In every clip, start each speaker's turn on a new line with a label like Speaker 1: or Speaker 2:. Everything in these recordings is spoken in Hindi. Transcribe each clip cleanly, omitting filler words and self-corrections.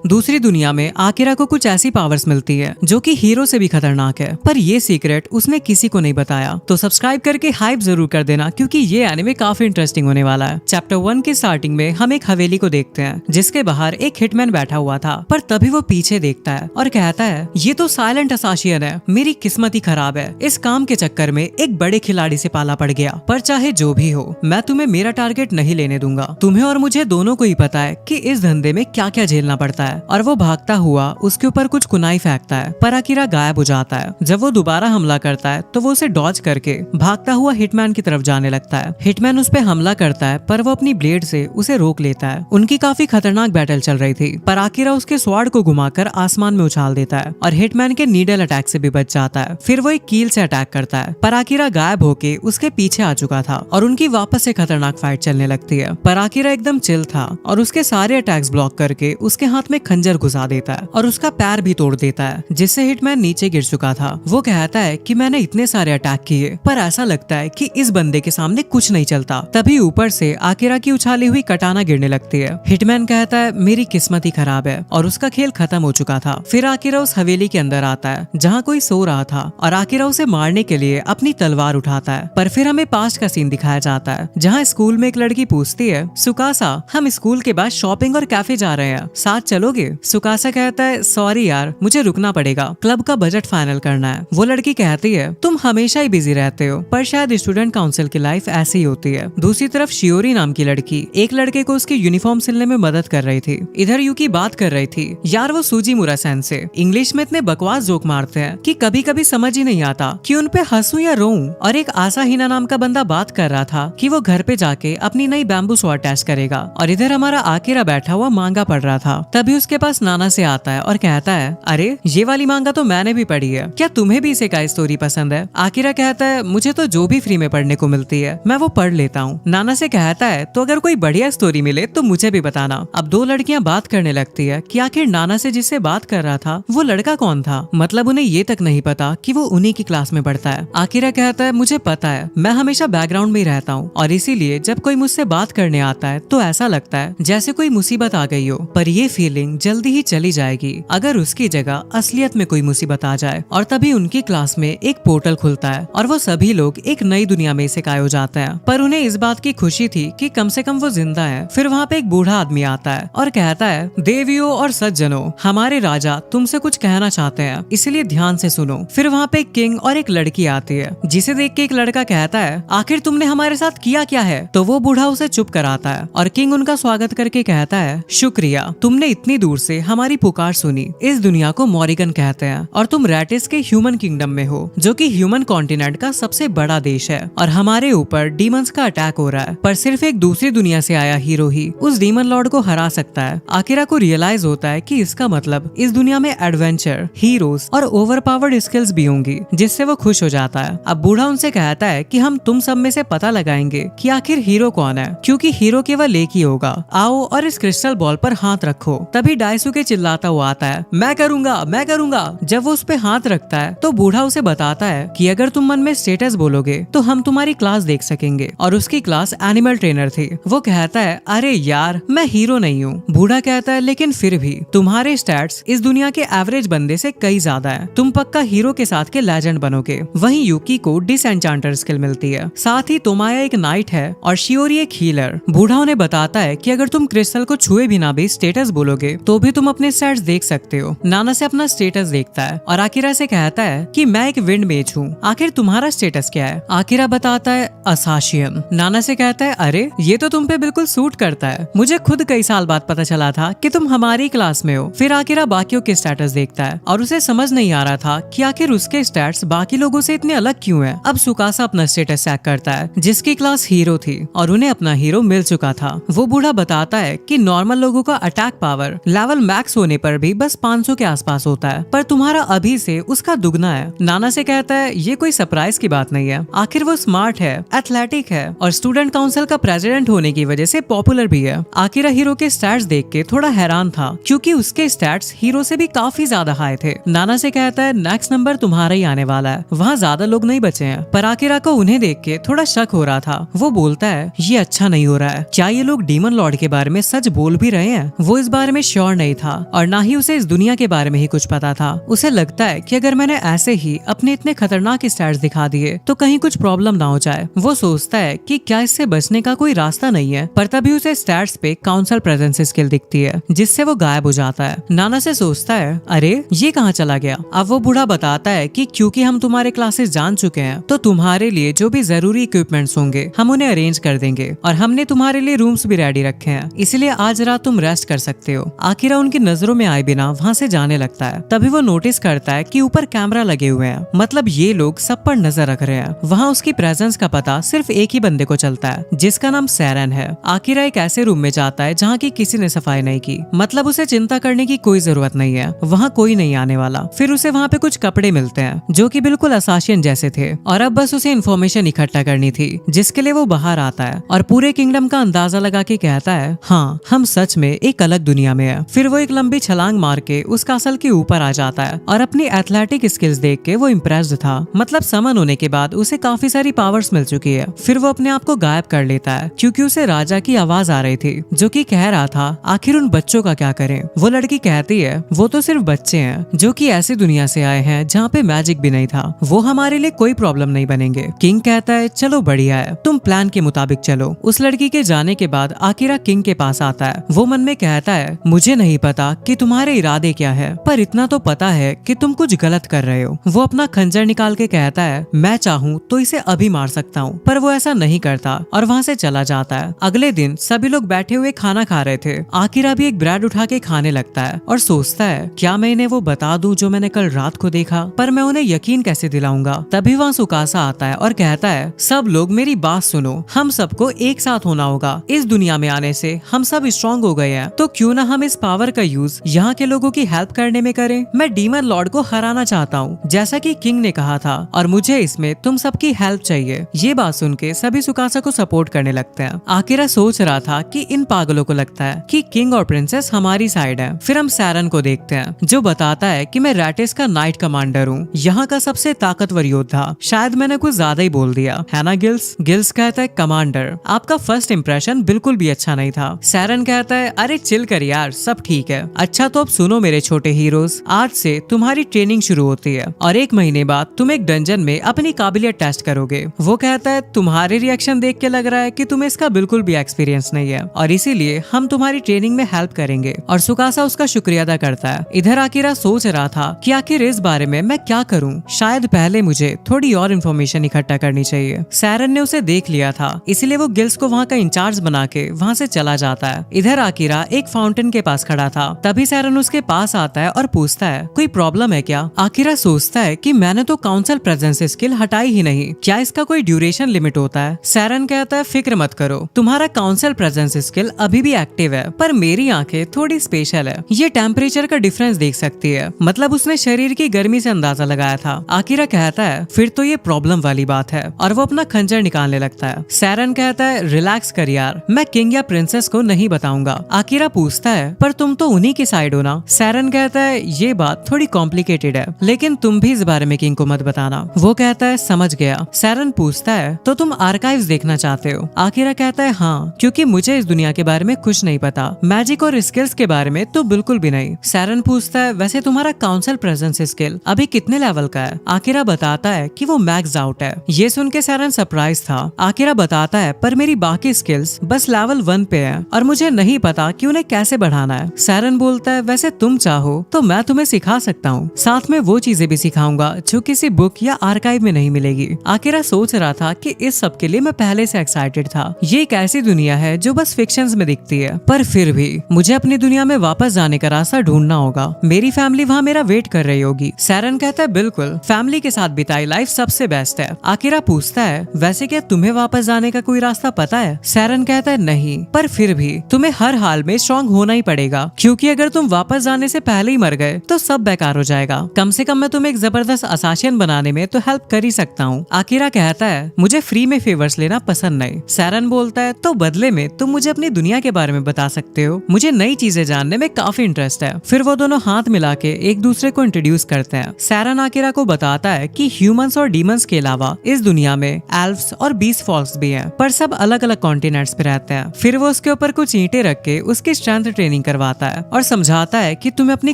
Speaker 1: दूसरी दुनिया में आकिरा को कुछ ऐसी पावर्स मिलती है जो कि हीरो से भी खतरनाक है, पर ये सीक्रेट उसने किसी को नहीं बताया। तो सब्सक्राइब करके हाइप जरूर कर देना क्योंकि ये एनिमे काफी इंटरेस्टिंग होने वाला है। चैप्टर 1 की स्टार्टिंग में हम एक हवेली को देखते हैं जिसके बाहर एक हिटमैन बैठा हुआ था, पर तभी वो पीछे देखता है और कहता है ये तो साइलेंट असासियन है, मेरी किस्मत ही खराब है, इस काम के चक्कर में एक बड़े खिलाड़ी से पाला पड़ गया, पर चाहे जो भी हो मैं तुम्हें मेरा टारगेट नहीं लेने दूंगा। तुम्हें और मुझे दोनों को ही पता है कि इस धंधे में क्या क्या झेलना पड़ता है। और वो भागता हुआ उसके ऊपर कुछ कुनाई फेंकता है, पर आकिरा गायब हो जाता है। जब वो दोबारा हमला करता है तो वो उसे डॉज करके भागता हुआ हिटमैन की तरफ जाने लगता है। हिटमैन उस पे हमला करता है पर वो अपनी ब्लेड से उसे रोक लेता है। उनकी काफी खतरनाक बैटल चल रही थी, पर आकिरा उसके स्वॉर्ड को घुमाकर आसमान में उछाल देता है और हिटमैन के नीडल अटैक से भी बच जाता है। फिर वो एक कील से अटैक करता है, पर आकिरा गायब होके उसके पीछे आ चुका था और उनकी वापस से खतरनाक फाइट चलने लगती है। पर आकिरा एकदम चिल था और उसके सारे अटैक्स ब्लॉक करके उसके हाथ में खंजर घुसा देता है और उसका पैर भी तोड़ देता है, जिससे हिटमैन नीचे गिर चुका था। वो कहता है कि मैंने इतने सारे अटैक किए पर ऐसा लगता है कि इस बंदे के सामने कुछ नहीं चलता। तभी ऊपर से आकिरा की उछाली हुई कटाना गिरने लगती है। हिटमैन कहता है मेरी किस्मत ही खराब है और उसका खेल खत्म हो चुका था। फिर आकिरा उस हवेली के अंदर आता है जहाँ कोई सो रहा था और आकिरा उसे मारने के लिए अपनी तलवार उठाता है। पर फिर हमें पास्ट का सीन दिखाया जाता है जहाँ स्कूल में एक लड़की पूछती है सुकासा हम स्कूल के बाद शॉपिंग और कैफे जा रहे हैं, साथ चलोगे? सुकासा कहता है सॉरी यार मुझे रुकना पड़ेगा, क्लब का बजट फाइनल करना है। वो लड़की कहती है तुम हमेशा ही बिजी रहते हो, पर शायद स्टूडेंट काउंसिल की लाइफ ऐसी ही होती है। दूसरी तरफ शियोरी नाम की लड़की एक लड़के को उसकी यूनिफॉर्म सिलने में मदद कर रही थी। इधर यूकी बात कर रही थी यार वो सुजीमुरा सेन से इंग्लिश में इतने बकवास जोक मारते हैं कि कभी कभी समझ ही नहीं आता कि उन पे हंसूं या रोऊं। और एक आसा हिना नाम का बंदा बात कर रहा था कि वो घर पे जाके अपनी नई बैम्बू स्वॉर्ड टेस्ट करेगा। और इधर हमारा आकिरा बैठा हुआ मांगा पढ़ रहा था। तभी उसके पास नाना से आता है और कहता है अरे ये वाली मांगा तो मैंने भी पढ़ी है, क्या तुम्हें भी इसे का स्टोरी पसंद है? आकिरा कहता है मुझे तो जो भी फ्री में पढ़ने को मिलती है मैं वो पढ़ लेता हूँ। नाना से कहता है तो अगर कोई बढ़िया स्टोरी मिले तो मुझे भी बताना। अब दो लड़कियां बात करने लगती है कि आखिर नाना से जिससे बात कर रहा था वो लड़का कौन था, मतलब उन्हें ये तक नहीं पता कि वो उन्हीं की क्लास में पढ़ता है। आकिरा कहता है मुझे पता है, मैं हमेशा बैकग्राउंड में ही रहता हूँ और इसीलिए जब कोई मुझसे बात करने आता है तो ऐसा लगता है जैसे कोई मुसीबत आ गई हो, पर ये फीलिंग जल्दी ही चली जाएगी अगर उसकी जगह असलियत में कोई मुसीबत आ जाए। और तभी उनकी क्लास में एक पोर्टल खुलता है और वो सभी लोग एक नई दुनिया में सिखाए हो जाते हैं। पर उन्हें इस बात की खुशी थी कि कम से कम वो जिंदा है। फिर वहाँ पे एक बूढ़ा आदमी आता है और कहता है देवियों और सज्जनों हमारे राजा तुमसे कुछ कहना चाहते हैं, इसलिए ध्यान से सुनो। फिर वहाँ पे एक किंग और एक लड़की आती है जिसे देख के एक लड़का कहता है आखिर तुमने हमारे साथ किया क्या है? तो वो बूढ़ा उसे चुप कराता है और किंग उनका स्वागत करके कहता है शुक्रिया, तुमने इतनी दूर से हमारी पुकार सुनी। इस दुनिया को मॉरिगन कहते हैं और तुम रैटिस के ह्यूमन किंगडम में हो जो कि ह्यूमन कॉन्टिनेंट का सबसे बड़ा देश है। और हमारे ऊपर डीमंस का अटैक हो रहा है, पर सिर्फ एक दूसरी दुनिया से आया हीरो ही उस डीमन लॉर्ड को हरा सकता है। आकिरा को रियलाइज होता है कि इसका मतलब इस दुनिया में एडवेंचर, हीरोज और ओवर पावर्ड स्किल्स भी होंगी, जिससे वो खुश हो जाता है। अब बूढ़ा उनसे कहता है कि हम तुम सब में से पता लगाएंगे कि आखिर हीरो कौन है, क्योंकि हीरो केवल एक ही होगा। आओ और इस क्रिस्टल बॉल पर हाथ रखो। तभी डाइसुके चिल्लाता हुआ आता है मैं करूंगा, मैं करूंगा। जब वो उस पे हाथ रखता है तो बूढ़ा उसे बताता है कि अगर तुम मन में स्टेटस बोलोगे तो हम तुम्हारी क्लास देख सकेंगे। और उसकी क्लास एनिमल ट्रेनर थी। वो कहता है अरे यार मैं हीरो नहीं हूँ। बूढ़ा कहता है लेकिन फिर भी तुम्हारे स्टैट्स इस दुनिया के एवरेज बंदे से कई ज्यादा है, तुम पक्का हीरो के साथ के लेजेंड बनोगे। वहीं यूकी को डिसएन्चांटर स्किल मिलती है, साथ ही तोमाया एक नाइट है और शियोरी एक हीलर। बूढ़ा उन्हें बताता है कि अगर तुम क्रिस्टल को छुए बिना भी स्टेटस बोलोगे तो भी तुम अपने स्टैट्स देख सकते हो। नाना से अपना स्टेटस देखता है और आकिरा से कहता है कि मैं एक विंड मेज हूँ, आखिर तुम्हारा स्टेटस क्या है? आकिरा बताता है असाशियन। नाना से कहता है अरे ये तो तुम पे बिल्कुल सूट करता है, मुझे खुद कई साल बाद पता चला था कि तुम हमारी क्लास में हो। फिर आकिरा बाकियों के स्टेटस देखता है और उसे समझ नहीं आ रहा था कि आखिर उसके स्टेट्स बाकी लोगों से इतने अलग क्यों हैं। अब सुकासा अपना स्टेटस चेक करता है जिसकी क्लास हीरो थी और उन्हें अपना हीरो मिल चुका था। वो बूढ़ा बताता है कि नॉर्मल लोगों का अटैक पावर लेवल मैक्स होने पर भी बस 500 के आसपास होता है, पर तुम्हारा अभी से उसका दुगना है। नाना से कहता है ये कोई सरप्राइज की बात नहीं है, आखिर वो स्मार्ट है, एथलेटिक है और स्टूडेंट काउंसिल का प्रेसिडेंट होने की वजह से पॉपुलर भी है। आकिरा हीरो के स्टैट्स देख के थोड़ा हैरान था क्योंकि उसके स्टैट्स हीरो से भी काफी ज्यादा हाई थे। नाना से कहता है नेक्स्ट नंबर तुम्हारा ही आने वाला है, वहाँ ज्यादा लोग नहीं बचे हैं। पर आकिरा को उन्हें देख के थोड़ा शक हो रहा था। वो बोलता है ये अच्छा नहीं हो रहा है, क्या ये लोग डीमन लॉर्ड के बारे में सच बोल भी रहे हैं? वो इस बारे में श्योर नहीं था और ना ही उसे इस दुनिया के बारे में ही कुछ पता था। उसे लगता है कि अगर मैंने ऐसे ही अपने इतने खतरनाक स्टैट्स दिखा दिए तो कहीं कुछ प्रॉब्लम ना हो जाए। वो सोचता है कि क्या इससे बचने का कोई रास्ता नहीं है, पर तभी उसे स्टैट्स पे काउंसल प्रेजेंस स्किल दिखती है जिससे वो गायब हो जाता है। नाना से सोचता है अरे ये कहाँ चला गया। अब वो बूढ़ा बताता है कि क्योंकि हम तुम्हारे क्लासेस जान चुके हैं तो तुम्हारे लिए जो भी जरूरी इक्विपमेंट्स होंगे हम उन्हें अरेंज कर देंगे और हमने तुम्हारे लिए रूम्स भी रेडी रखे हैं, इसलिए आज रात तुम रेस्ट कर सकते हो। आकिरा उनकी नजरों में आए बिना वहाँ से जाने लगता है। तभी वो नोटिस करता है कि ऊपर कैमरा लगे हुए हैं, मतलब ये लोग सब पर नजर रख रहे हैं। वहाँ उसकी प्रेजेंस का पता सिर्फ एक ही बंदे को चलता है जिसका नाम सैरन है। आकिरा एक ऐसे रूम में जाता है जहाँ की किसी ने सफाई नहीं की, मतलब उसे चिंता करने की कोई जरूरत नहीं है, वहाँ कोई नहीं आने वाला। फिर उसे वहाँ पे कुछ कपड़े मिलते हैं जो कि बिल्कुल असासियन जैसे थे और अब बस उसे इन्फॉर्मेशन इकट्ठा करनी थी, जिसके लिए वो बाहर आता है और पूरे किंगडम का अंदाजा लगा के कहता है हाँ हम सच में एक अलग दुनिया में है। फिर वो एक लंबी छलांग मार के उस कासल के ऊपर आ जाता है और अपनी एथलेटिक स्किल्स देख के वो इम्प्रेस्ड था, मतलब समन होने के बाद उसे काफी सारी पावर्स मिल चुकी है। फिर वो अपने आप को गायब कर लेता है क्योंकि उसे राजा की आवाज आ रही थी जो कि कह रहा था आखिर उन बच्चों का क्या करें। वो लड़की कहती है वो तो सिर्फ बच्चे हैं जो कि ऐसी दुनिया से आए हैं जहाँ पे मैजिक भी नहीं था, वो हमारे लिए कोई प्रॉब्लम नहीं बनेंगे। किंग कहता है चलो बढ़िया है, तुम प्लान के मुताबिक चलो। उस लड़की के जाने के बाद आकिरा किंग के पास आता है। वो मन में कहता है मुझे नहीं पता कि तुम्हारे इरादे क्या है, पर इतना तो पता है कि तुम कुछ गलत कर रहे हो। वो अपना खंजर निकाल के कहता है मैं चाहूँ तो इसे अभी मार सकता हूँ, पर वो ऐसा नहीं करता और वहाँ से चला जाता है। अगले दिन सभी लोग बैठे हुए खाना खा रहे थे। आकिरा भी एक ब्रेड उठा के खाने लगता है और सोचता है क्या मैं इन्हें वो बता दूं जो मैंने कल रात को देखा, पर मैं उन्हें यकीन कैसे दिलाऊंगा। तभी वहाँ सुकासा आता है और कहता है सब लोग मेरी बात सुनो, हम सबको एक साथ होना होगा। इस दुनिया में आने से हम सब स्ट्रॉन्ग हो गए हैं, तो क्यों ना हम इस पावर का यूज यहाँ के लोगों की हेल्प करने में करें। मैं डीमन लॉर्ड को हराना चाहता हूँ जैसा कि किंग ने कहा था और मुझे इसमें तुम सबकी हेल्प चाहिए। ये बात सुन के सभी सुकासा को सपोर्ट करने लगते हैं। आकिरा सोच रहा था कि इन पागलों को लगता है कि किंग और प्रिंसेस हमारी साइड है। फिर हम सैरन को देखते हैं जो बताता है कि मैं रैटिस का नाइट कमांडर हूँ, यहाँ का सबसे ताकतवर योद्धा। शायद मैंने कुछ ज्यादा ही बोल दिया है ना गिल्स। गिल्स कहता है कमांडर आपका फर्स्ट इंप्रेशन बिल्कुल भी अच्छा नहीं था। सैरन कहता है अरे चिल कर यार, सब ठीक है। अच्छा तो अब सुनो मेरे छोटे हीरोज, आज से तुम्हारी ट्रेनिंग शुरू होती है और 1 महीने बाद तुम एक डंजन में अपनी काबिलियत टेस्ट करोगे। वो कहता है तुम्हारे रिएक्शन देख के लग रहा है कि तुम्हें इसका बिल्कुल भी एक्सपीरियंस नहीं है और इसीलिए हम तुम्हारी ट्रेनिंग में हेल्प करेंगे। और सुकासा उसका शुक्रिया अदा करता है। इधर आकिरा सोच रहा था कि आखिर इस बारे में मैं क्या करूं, शायद पहले मुझे थोड़ी और इन्फॉर्मेशन इकट्ठा करनी चाहिए। सैरन ने उसे देख लिया था इसलिए वो गिल्स को वहाँ का इंचार्ज बना के वहाँ से चला जाता है। इधर आकिरा एक फाउंटेन के पास खड़ा था, तभी सैरन उसके पास आता है और पूछता है कोई प्रॉब्लम है क्या। आकिरा सोचता है कि मैंने तो काउंसिल प्रेजेंस स्किल हटाई ही नहीं, क्या इसका कोई ड्यूरेशन लिमिट होता है। सैरन कहता है फिक्र मत करो, तुम्हारा काउंसिल प्रेजेंस स्किल अभी भी एक्टिव है, पर मेरी आंखें थोड़ी स्पेशल है, ये टेम्परेचर का डिफरेंस देख सकती है। मतलब उसने शरीर की गर्मी से अंदाजा लगाया था। आकिरा कहता है फिर तो ये प्रॉब्लम वाली बात है और वो अपना खंजर निकालने लगता है। सैरन कहता है रिलैक्स कर यार, मैं किंग या प्रिंसेस को नहीं बताऊंगा। आकिरा पूछता है पर तुम तो उन्हीं की साइड हो ना। सैरन कहता है ये बात थोड़ी कॉम्प्लिकेटेड है, लेकिन तुम भी इस बारे में किंग को मत बताना। वो कहता है समझ गया। सैरन पूछता है तो तुम आर्काइव्स देखना चाहते हो। आकिरा कहता है हाँ, क्योंकि मुझे इस दुनिया के बारे में कुछ नहीं पता, मैजिक और स्किल्स के बारे में तो बिल्कुल भी नहीं। सैरन पूछता है वैसे तुम्हारा काउंसिल प्रेजेंस स्किल अभी कितने लेवल का है। आकिरा बताता है कि वो मैक्स आउट है। ये सुन के सैरन सरप्राइज था। आकिरा बताता है पर मेरी बाकी स्किल्स बस लेवल 1 पे है और मुझे नहीं पता कि उन्हें कैसे बढ़ाना है। सैरन बोलता है वैसे तुम चाहो तो मैं तुम्हें सिखा सकता हूँ, साथ में वो चीजें भी सिखाऊंगा जो किसी बुक या आर्काइव में नहीं मिलेगी। आकिरा सोच रहा था कि इस सब के लिए मैं पहले से एक्साइटेड था। ये एक ऐसी दुनिया है जो बस फिक्शंस में दिखती है, पर फिर भी मुझे अपनी दुनिया में वापस जाने का रास्ता ढूंढना होगा। मेरी फैमिली वहाँ मेरा वेट कर रही होगी। सैरन कहता है बिल्कुल, फैमिली के साथ बिताई लाइफ सबसे बेस्ट है। आकिरा पूछता है वैसे क्या तुम्हें वापस जाने का कोई रास्ता पता है। सैरन कहता है नहीं, पर फिर भी तुम्हें हर हाल में स्ट्रॉन्ग होना ही पड़ेगा, क्योंकि अगर तुम वापस जाने से पहले ही मर गए तो सब बेकार हो जाएगा। कम से कम मैं तुम्हें एक जबरदस्त असासियन बनाने में तो हेल्प कर ही सकता हूँ। आकिरा कहता है मुझे फ्री में फेवर्स लेना पसंद नहीं। सैरन बोलता है तो बदले में तुम मुझे अपनी दुनिया के बारे में बता सकते हो, मुझे नई चीजें जानने में काफी इंटरेस्ट है। फिर वो दोनों हाथ मिला के एक दूसरे को इंट्रोड्यूस करते हैं। सैरन आकिरा को बताता है कि ह्यूमंस और डीमंस के अलावा इस दुनिया में एल्व्स और बीस्ट फॉल्क्स भी हैं, पर सब अलग अलग कॉन्टिनेंट्स पे रहते हैं। फिर वो उसके ऊपर कुछ ईंटें रख के उसकी स्ट्रेंथ ट्रेनिंग ट्रेनिंग करवाता है और समझाता है कि तुम्हें अपनी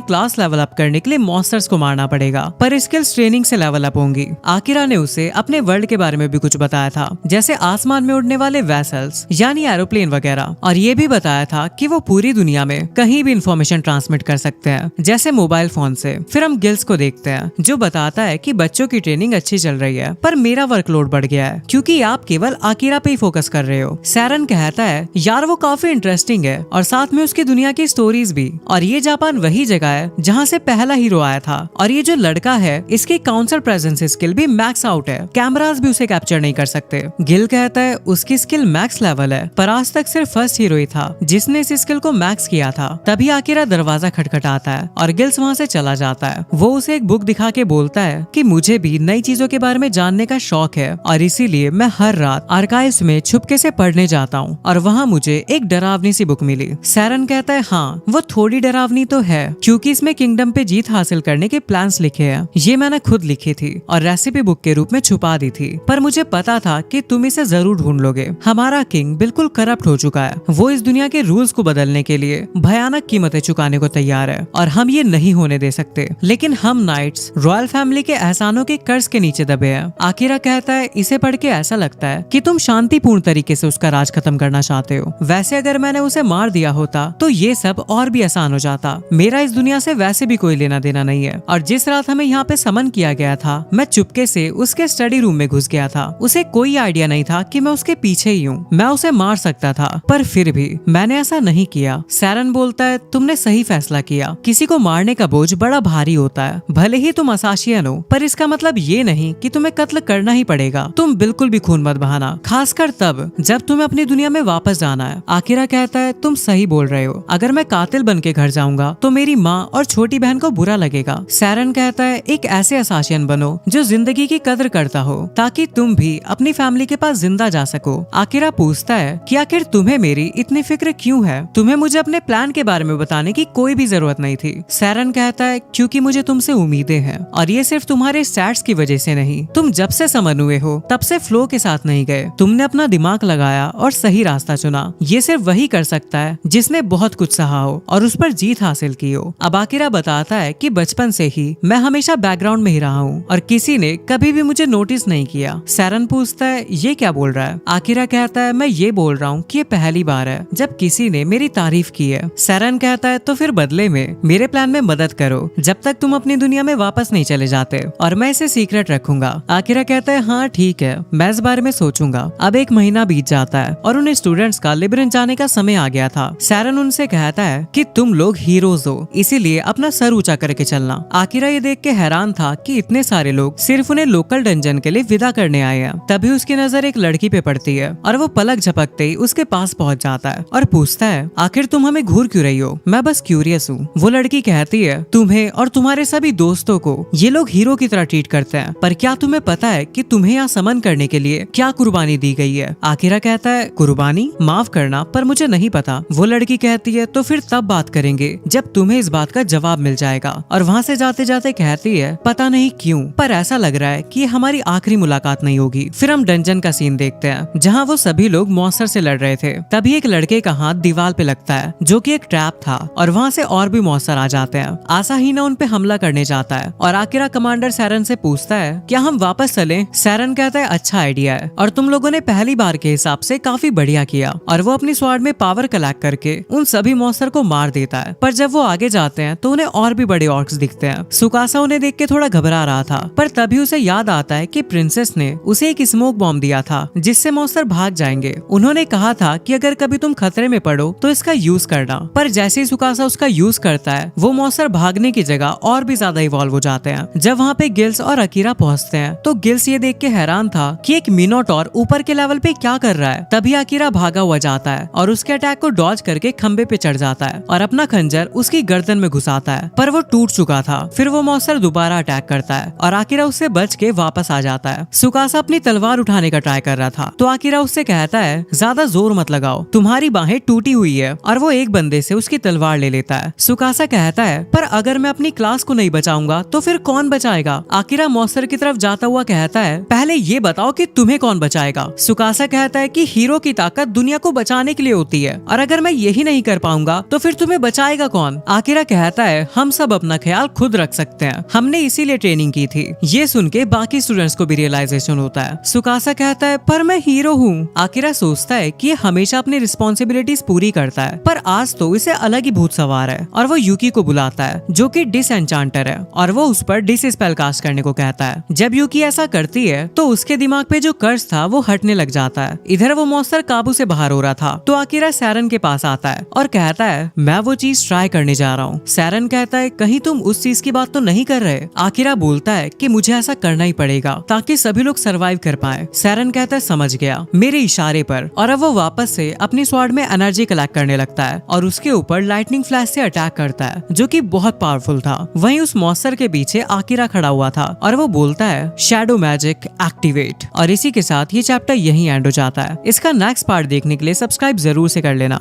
Speaker 1: क्लास लेवल अप करने के लिए मॉन्स्टर्स को मारना पड़ेगा, पर स्किल्स ट्रेनिंग से लेवल अप होंगी। आकिरा ने उसे अपने वर्ल्ड के बारे में भी कुछ बताया था, जैसे आसमान में उड़ने वाले वेसल्स यानी एरोप्लेन वगैरह, और ये भी बताया था कि वो पूरी दुनिया में कहीं भी इंफॉर्मेशन ट्रांसमिट कर सकते हैं, जैसे मोबाइल फोन से। फिर हम गिल्स को देखते हैं जो बताता है कि बच्चों की ट्रेनिंग अच्छी चल रही है, पर मेरा वर्कलोड बढ़ गया है क्योंकि आप केवल आकिरा पे ही फोकस कर रहे हो। सैरन कहता है यार वो काफी इंटरेस्टिंग है और साथ में उसकी दुनिया की स्टोरीज भी, और ये जापान वही जगह है जहाँ से पहला हीरो आया था, और ये जो लड़का है इसकी काउंटर प्रेजेंस स्किल भी मैक्स आउट है, कैमरास भी उसे कैप्चर नहीं कर सकते। गिल कहता है उसकी स्किल मैक्स लेवल है, पर आज तक सिर्फ फर्स्ट हीरो ही था जिसने इस स्किल को मैक्स किया था। तभी आकिरा दरवाजा खटखटाता है और गिल्स वहाँ से चला जाता है। वो उसे एक बुक दिखा के बोलता है कि मुझे भी नई चीजों के बारे में जानने का शौक है और इसीलिए मैं हर रात आर्काइव्स में छुपके से पढ़ने जाता हूँ, और वहाँ मुझे एक डरावनी सी बुक मिली। सैरन कहता है हाँ वो थोड़ी डरावनी तो है क्योंकि इसमें किंगडम पे जीत हासिल करने के प्लान्स लिखे हैं। ये मैंने खुद लिखी थी और रेसिपी बुक के रूप में छुपा दी थी, पर मुझे पता था कि तुम इसे जरूर ढूंढ लोगे। हमारा किंग बिल्कुल करप्ट हो चुका है, वो इस दुनिया के रूल्स को बदलने के लिए भयानक कीमतें चुकाने को तैयार है और हम ये नहीं होने दे सकते। लेकिन हम नाइट्स रॉयल फैमिली के एहसानों के कर्ज के नीचे दबे हैं। आकिरा कहता है इसे पढ़ के ऐसा लगता है कि तुम शांतिपूर्ण तरीके से उसका राज खत्म करना चाहते हो। वैसे अगर मैंने उसे मार दिया होता तो ये सब और भी आसान हो जाता। मेरा इस दुनिया से वैसे भी कोई लेना देना नहीं है, और जिस रात हमें यहाँ पे समन किया गया था मैं चुपके से उसके स्टडी रूम में घुस गया था। उसे कोई आइडिया नहीं था कि मैं उसके पीछे ही हूँ। मैं उसे मार सकता था पर फिर भी मैंने ऐसा नहीं किया। सैरन बोलता है तुमने सही फैसला किया। किसी को मारने का बोझ बड़ा भारी होता है, भले ही तुम असाशियन हो, पर इसका मतलब ये नहीं कि तुम्हें कत्ल करना ही पड़ेगा। तुम बिल्कुल भी खून मत बहाना, खासकर तब जब तुम्हें अपनी दुनिया में वापस जाना है। आकिरा कहता है तुम सही बोल रहे हो, अगर मैं कातिल बन के घर जाऊंगा तो मेरी माँ और छोटी बहन को बुरा लगेगा। सैरन कहता है एक ऐसे असाशियन बनो जो जिंदगी की कदर करता हो ताकि तुम भी अपनी फैमिली के पास जिंदा जा सको। आकिरा पूछता है कि आखिर तुम्हें मेरी इतनी फिक्र क्यों है? तुम्हें मुझे अपने प्लान के बारे में बताने की कोई भी जरूरत नहीं थी। सैरन कहता है क्योंकि मुझे तुमसे उम्मीदें हैं, और ये सिर्फ तुम्हारे स्टैट्स की वजह से नहीं। तुम जब से समन हुए हो तब से फ्लो के साथ नहीं गए। तुमने अपना दिमाग लगाया और सही रास्ता चुना। ये सिर्फ वही कर सकता है जिसने बहुत कुछ सहा हो और उस पर जीत हासिल की हो। अब आकिरा बताता है कि बचपन से ही मैं हमेशा बैकग्राउंड में ही रहा हूँ और किसी ने कभी भी मुझे नोटिस नहीं किया। सैरन पूछता है ये क्या बोल रहा है? आकिरा कहता है मैं ये बोल रहा हूँ कि ये पहली बार है जब किसी ने मेरी तारीफ की है। सैरन कहता है तो फिर बदले में मेरे प्लान में मदद करो जब तक तुम अपनी दुनिया में वापस नहीं चले जाते, और मैं इसे सीक्रेट रखूंगा। आकिरा कहता है हाँ ठीक है, मैं इस बारे में सोचूंगा। अब एक महीना बीत जाता है और उन स्टूडेंट्स का लिबरन जाने का समय आ गया था। सैरन उनसे कहता है कि तुम लोग हीरोज हो, इसीलिए अपना सर ऊंचा करके चलना। आकिरा ये देख के हैरान था कि इतने सारे लोग सिर्फ उन्हें लोकल डंजन के लिए विदा करने आए हैं। तभी उसकी नजर एक लड़की पे पड़ती है और वो पलक झपकते ही उसके पास पहुंच जाता है और पूछता है आखिर तुम हमें घूर क्यों रही हो? मैं बस क्यूरियस हूँ। वो लड़की कहती है तुम्हें और तुम्हारे सभी दोस्तों को ये लोग हीरो की तरह ट्रीट करते हैं, पर क्या तुम्हें पता है कि तुम्हें यहाँ समन करने के लिए क्या कुर्बानी दी गई है? आकिरा कहता है कुर्बानी? माफ करना पर मुझे नहीं पता। वो लड़की कहती है तो फिर तब बात करेंगे जब तुम्हें इस बात का जवाब मिल जाएगा, और वहाँ से जाते जाते कहती है पता नहीं क्यों पर ऐसा लग रहा है कि हमारी आखिरी मुलाकात नहीं होगी। फिर हम डंजन का सीन देखते हैं जहाँ वो सभी लोग मॉन्स्टर से लड़ रहे थे। तभी एक लड़के का हाथ दीवार पे लगता है जो कि एक ट्रैप था, और वहाँ से और भी मॉन्स्टर आ जाते हैं। आसाहीना उन पे हमला करने जाता है और आकिरा कमांडर सैरन से पूछता है क्या हम वापस चलें? सैरन कहता है अच्छा आइडिया है और तुम लोगों ने पहली बार के हिसाब से काफी बढ़िया किया, और वो अपनी स्वॉर्ड में पावर कलेक्ट करके उन सभी मॉन्स्टर को मार देता है। पर जब वो आगे जाते हैं तो उन्हें और भी बड़े ऑर्क्स दिखते हैं। सुकासा उन्हें देख के थोड़ा घबरा रहा था, पर तभी उसे याद आता है कि प्रिंसेस ने उसे एक स्मोक बॉम्ब दिया था जिससे मॉन्स्टर भाग जाएंगे। उन्होंने कहा था कि अगर कभी तुम खतरे में पड़ो तो इसका यूज करना, पर जैसे ही सुकासा उसका यूज करता है वो मॉन्स्टर भागने की जगह और भी ज्यादा इवॉल्व हो जाते हैं। जब वहाँ पे गिल्स और अकीरा पहुँचते हैं तो गिल्स ये देख के हैरान था कि एक मिनोटॉर ऊपर के लेवल पे क्या कर रहा है। तभी अकीरा भागा हुआ जाता है और उसके अटैक को डॉज करके खंबे पे चढ़ जाता है और अपना खंजर उसकी गर्दन में घुसाता है, पर वो टूट चुका था। फिर वो मॉन्स्टर दोबारा अटैक करता है और आकिरा उससे बच के वापस आ जाता है। सुकासा अपनी तलवार उठाने का ट्राई कर रहा था तो आकिरा उससे कहता है ज्यादा जोर मत लगाओ, तुम्हारी बाहें टूटी हुई है, और वो एक बंदे से उसकी तलवार ले लेता है। सुकासा कहता है पर अगर मैं अपनी क्लास को नहीं बचाऊंगा तो फिर कौन बचाएगा? आकिरा मॉन्स्टर की तरफ जाता हुआ कहता है पहले ये बताओ कि तुम्हें कौन बचाएगा? सुकासा कहता है कि हीरो की ताकत दुनिया को बचाने के लिए होती है, और अगर मैं यही नहीं कर पाऊंगा तो फिर तुम्हें बचाएगा कौन? आकिरा कहता है हम सब अपना ख्याल खुद रख सकते हैं, हमने इसीलिए ट्रेनिंग की थी। ये सुन के बाकी स्टूडेंट्स को भी रियलाइजेशन होता है। सुकासा कहता है पर मैं हीरो हूँ। आकिरा सोचता है कि ये हमेशा अपनी रिस्पॉन्सिबिलिटीज पूरी करता है, पर आज तो इसे अलग ही भूत सवार है और वो यूकी को बुलाता है जो कि डिसएन्चांटर है और वो उस पर डिस स्पेल कास्ट करने को कहता है। जब यूकी ऐसा करती है तो उसके दिमाग पे जो कर्ज था वो हटने लग जाता है। इधर वो मॉन्स्टर काबू से बाहर हो रहा था तो आकिरा सैरन के पास आता है और कहता है मैं वो चीज ट्राई करने जा रहा हूँ। सैरन कहता है कहीं तुम उस चीज की बात तो नहीं कर रहे? आकिरा बोलता है कि मुझे ऐसा करना ही पड़ेगा ताकि सभी लोग सरवाइव कर पाए। सैरन कहता है समझ गया, मेरे इशारे पर। और अब वो वापस से अपनी स्वॉर्ड में एनर्जी कलेक्ट करने लगता है और उसके ऊपर लाइटनिंग फ्लैश से अटैक करता है जो कि बहुत पावरफुल था। वहीं उस मॉन्स्टर के पीछे आकिरा खड़ा हुआ था और वो बोलता है शैडो मैजिक एक्टिवेट। और इसी के साथ ये चैप्टर यहीं एंड हो जाता है। इसका नेक्स्ट पार्ट देखने के लिए सब्सक्राइब जरूर से कर लेना।